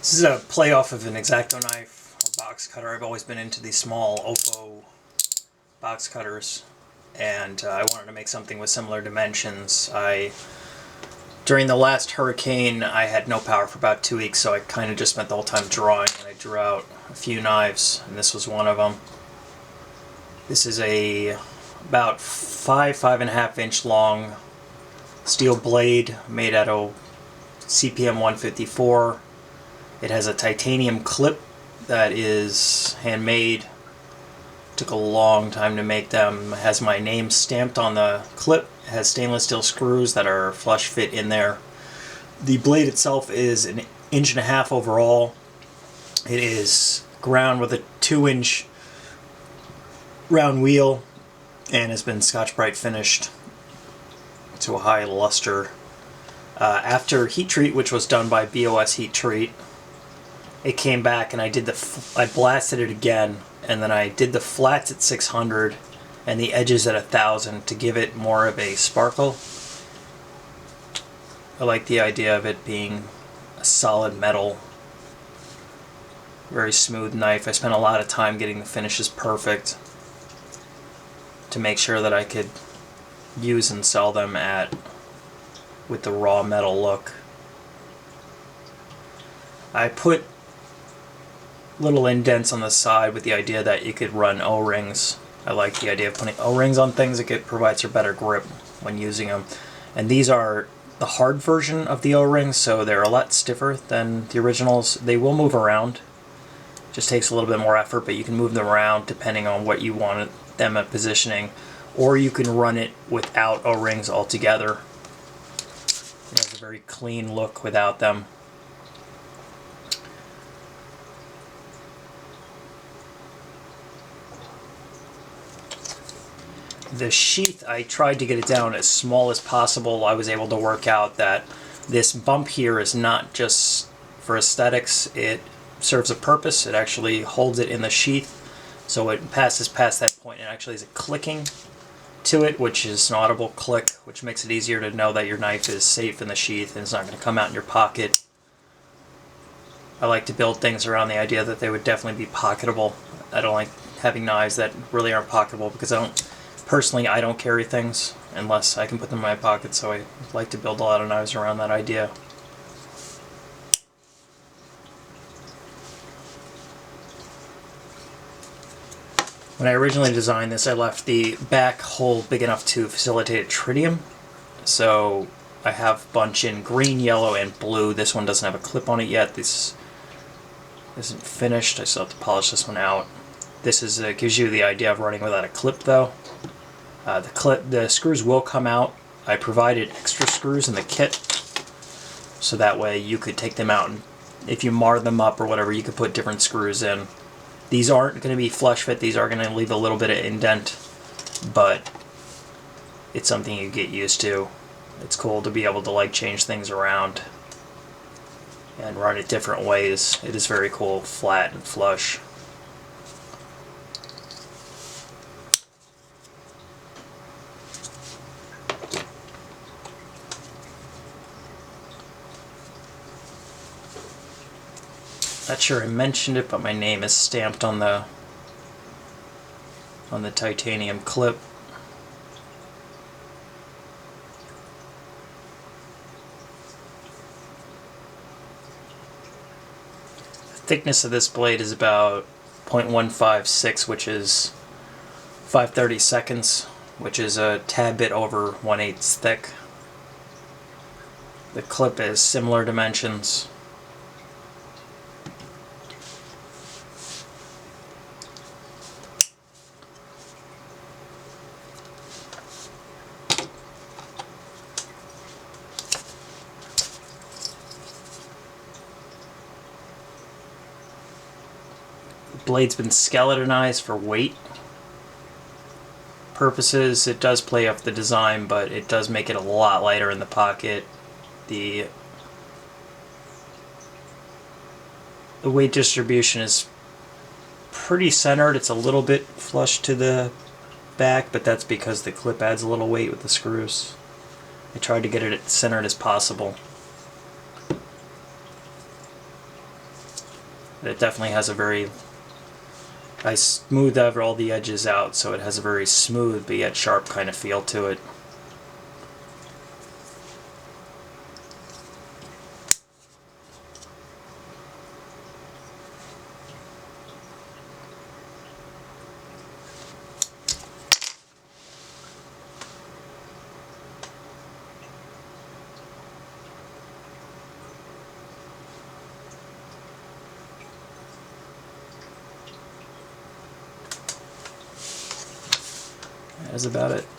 This is a play off of an X-Acto knife or box cutter. I've always been into these small Oppo box cutters, and I wanted to make something with similar dimensions. During the last hurricane, I had no power for about 2 weeks, so I kind of just spent the whole time drawing, and I drew out a few knives, and this was one of them. This is a about 5.5 inch long steel blade made out of CPM 154. It has a titanium clip that is handmade. Took a long time to make them. It has my name stamped on the clip. It has stainless steel screws that are flush fit in there. The blade itself is 1.5 inches overall. It is ground with a 2-inch round wheel and has been Scotch-Brite finished to a high luster. After heat treat, which was done by BOS Heat Treat, it came back and I blasted it again, and then I did the flats at 600 and the edges at 1000 to give it more of a sparkle. I like the idea of it being a solid metal, very smooth knife. I spent a lot of time getting the finishes perfect to make sure that I could use and sell them with the raw metal look. I put little indents on the side with the idea that you could run O-rings. I like the idea of putting O-rings on things. It provides a better grip when using them. And these are the hard version of the O-rings, so they're a lot stiffer than the originals. They will move around. Just takes a little bit more effort, but you can move them around depending on what you want them at positioning. Or you can run it without O-rings altogether. It has a very clean look without them. The sheath, I tried to get it down as small as possible. I was able to work out that this bump here is not just for aesthetics. It serves a purpose. It actually holds it in the sheath, so it passes past that point and actually has a clicking to it, which is an audible click, which makes it easier to know that your knife is safe in the sheath and it's not going to come out in your pocket. I like to build things around the idea that they would definitely be pocketable. I don't like having knives that really aren't pocketable because Personally, I don't carry things unless I can put them in my pocket, so I like to build a lot of knives around that idea. When I originally designed this, I left the back hole big enough to facilitate tritium. So I have a bunch in green, yellow, and blue. This one doesn't have a clip on it yet. This isn't finished. I still have to polish this one out. This gives you the idea of running without a clip, though. The screws will come out. I provided extra screws in the kit, so that way you could take them out, and if you mar them up or whatever, you could put different screws in. These aren't going to be flush fit. These are going to leave a little bit of indent, but it's something you get used to. It's cool to be able to change things around and run it different ways. It is very cool, flat and flush. Not sure I mentioned it, but my name is stamped on the titanium clip. The thickness of this blade is about 0.156, which is 5/32, which is a tad bit over 1/8 thick. The clip is similar dimensions. The blade's been skeletonized for weight purposes. It does play off the design, but it does make it a lot lighter in the pocket. The weight distribution is pretty centered. It's a little bit flush to the back, but that's because the clip adds a little weight with the screws. I tried to get it as centered as possible. It definitely has a very... I smoothed over all the edges out, so it has a very smooth but yet sharp kind of feel to it. That's about it.